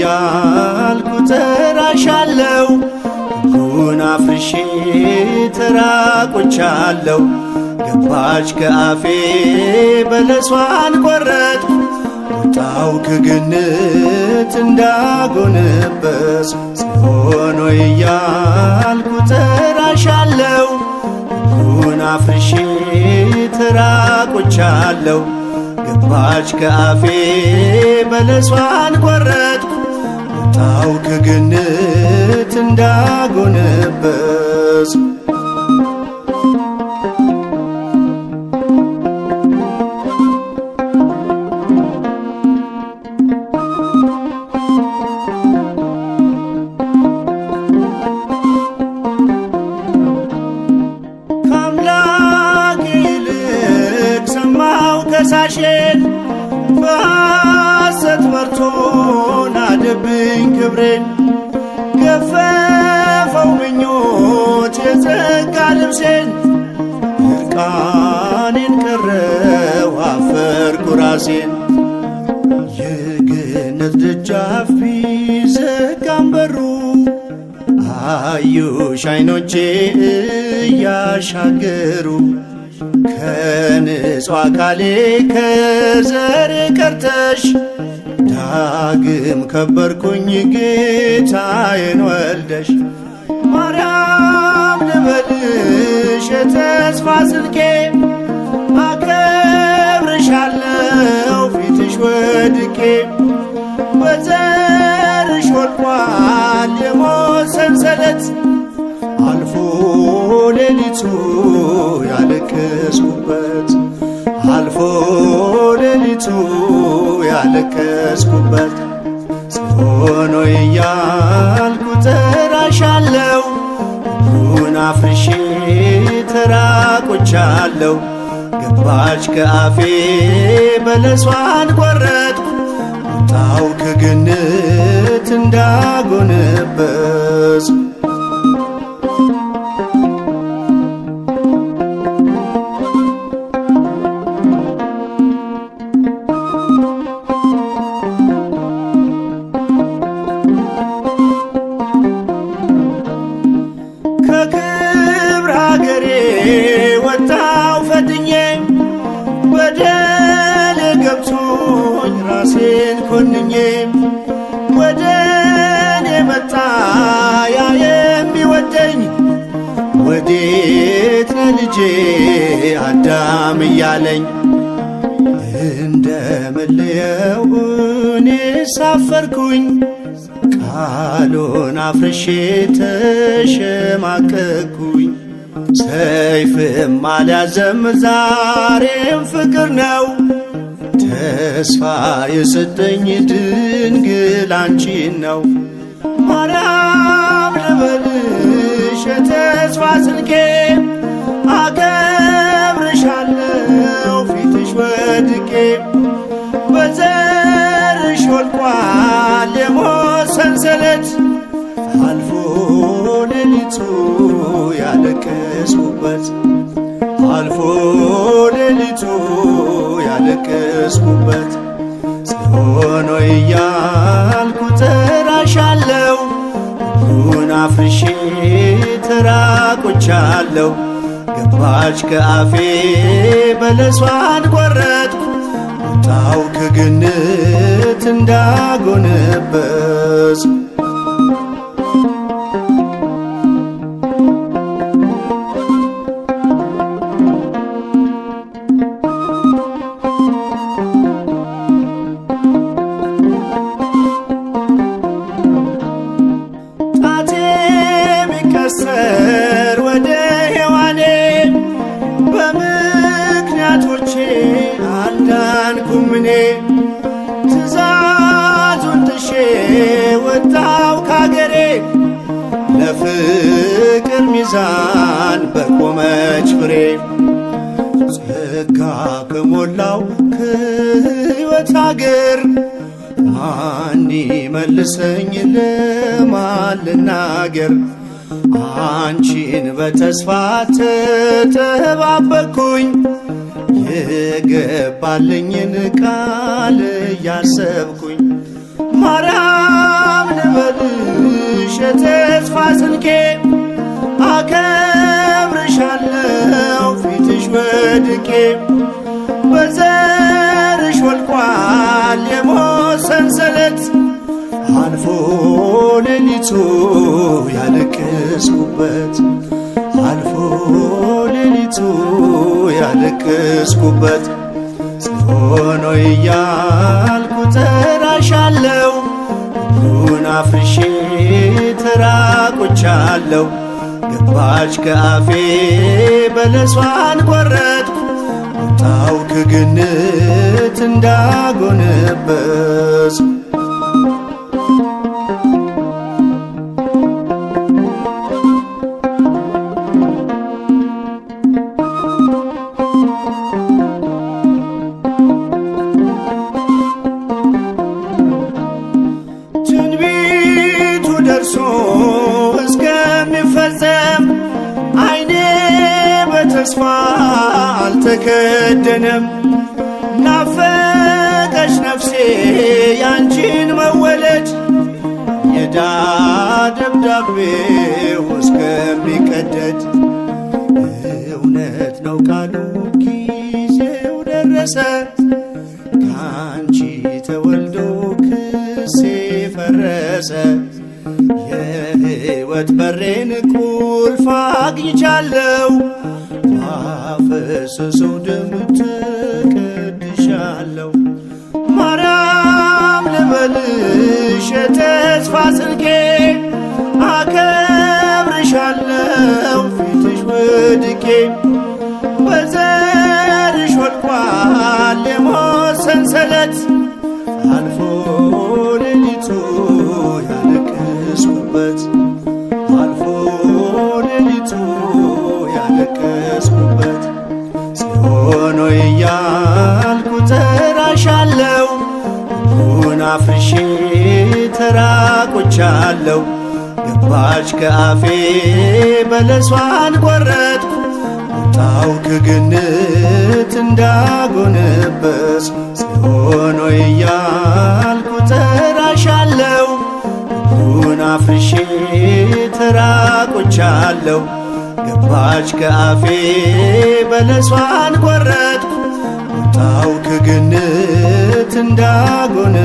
እያልኩ ጠራሻለሁ። ሕጉን አፍርሼ ተራቆቻለሁ። ገባች ከአፌ በለሷን ቆረጥኩ። ወጣው ከገነት እንዳጎነበስ ጽዮን ሆይ እያልኩ ጠራሻለሁ። ሕጉን አፍርሼ ተራቆቻለሁ። ገባች ከአፌ በለሷን ቆረጥኩ። ወጣው ከገነት እንዳጎነበስ ከሳሼን በሐሰት መርቶ ናደብኝ ክብሬን። ገፈፈው ምኞት የጸጋ ልብሴን። እርቃኔን ቀረው አፈርኩ ራሴን። የገነት ደጃፍ ቢዘጋም በሩ አዩሽ ዓይኖቼ እያሻገሩ። ከንጹሕ አካሌ ከዘር ቀርተሽ ዳግም ከበርኩኝ ጌታዬን ወልደሽ። ማርያም ልበልሽ የተስፋ ስልኬ አከብርሻለሁ ፊትሽ ወድቄ። በዘርሽ ወድቋል የሞት ሰንሰለት አልፎ ሌሊቱ ያለቀስኩበት አልፎ ሌሊቱ ያለቀስኩበት። ጽዮን ሆይ እያልኩ ጠራሻለሁ። ሕጉን አፍርሼ ተራቆቻለሁ። ገባች ከአፌ በለሷን ቆረጥኩ። ወጣው ከገነት እንዳጎነበስ ወጣው ፈትኜ በደሌ ገብቶኝ ራሴን ኮንኜ። ወደ እኔ መጣ ያ የሚወደኝ። ወዴት ነህ ልጄ አዳም እያለኝ። እንደምለየው እኔ ሳፈርኩኝ ቃሉን አፍርሼ ተሸማቀቅኩኝ። ሰይፍም አልያዘም ዛሬም ፍቅር ነው። ተስፋ የሰጠኝ ድንግል አንቺን ነው። ማርያም ልበልሽ የተስፋ ስልኬ አከብርሻለሁ ፊትሽ ወድቄ። በዘርሽ ወድቋል የሞት ሰንሰለት አልፎ ሌሊቱ ያለቀስኩበት አልፎ ሌሊቱ ያለቀስኩበት። ጽዮን ሆይ እያልኩ ጠራሻለሁ። ሕጉን አፍርሼ ተራቆቻለሁ። ገባች ከአፌ በለሷን ቆረጥኩ። ወጣው ከገነት እንዳጎነበስ ወደ ሔዋኔ በምክንያቶቼ አልዳንኩም እኔ። ትእዛዙን ጥሼ ወጣው ካገሬ። ለፍቅር ሚዛን በቆመች ፍሬ። ጸጋ ከሞላው ከሕይወት አገር ማን ይመልሰኝ ለማን ልናገር? አንቺን በተስፋ ተጠባበቅኩኝ የገባልኝን ቃል እያሰብኩኝ። ማርያም የተስፋ ስንቄ አከብርሻለሁ ፊትሽ ወድቄ በዘርሽ ወልቋል የሞት ሰንሰለት አልፎ ሌሊቱ ያለቀስኩበት አልፎ ሌሊቱ ያለቀስኩበት ጽዮን ሆይ እያልኩ ጠራሻለሁ ሁሉን አፍርሼ ተራቆቻለሁ ገባች ከአፌ በለሷን ቈረጥኩ ወጣው ከገነት እንዳጎነበስኩ ደርሶ እስከሚፈጸም ዓይኔ በተስፋ አልተከደነም። ናፈቀች ነፍሴ ያንቺን መወለድ የዕዳ ደብዳቤው እስከሚቀደድ እውነት ነው ቃሉ ጊዜው ደረሰ ከአንቺ ተወልዶ ክሴ ፈረሰ የሕይወት በሬን ቁልፍ አግኝቻለሁ ባፈሰሰው ደም ተቀድሻለሁ። ማርያም ልበልሽ የተስፋ ስንቄ አከብርሻለሁ ፊትሽ ወድቄ በዘርሽ ወድቋል የሞት ሰንሰለት አልፎ ሌሊቱ ያለቀስኩበት አልፎ ሌሊቱ ያለቀስኩበት ጽዮን ሆይ እያልኩ ጠራሻለሁ ሁሉን አፍርሼ ተራቆቻለሁ ገባች ከአፌ በለሷን ቈረጥኩ ወጣው ከገነት እንዳጎነበስኩ ጽዮን ሆይ እያልኩ ጠራሻለሁ ሁሉን አፍርሼ ተራቆቻለሁ ገባች ከአፌ በለሷን ቈረጥኩ ወጣው ከገነት እንዳጎነበስኩ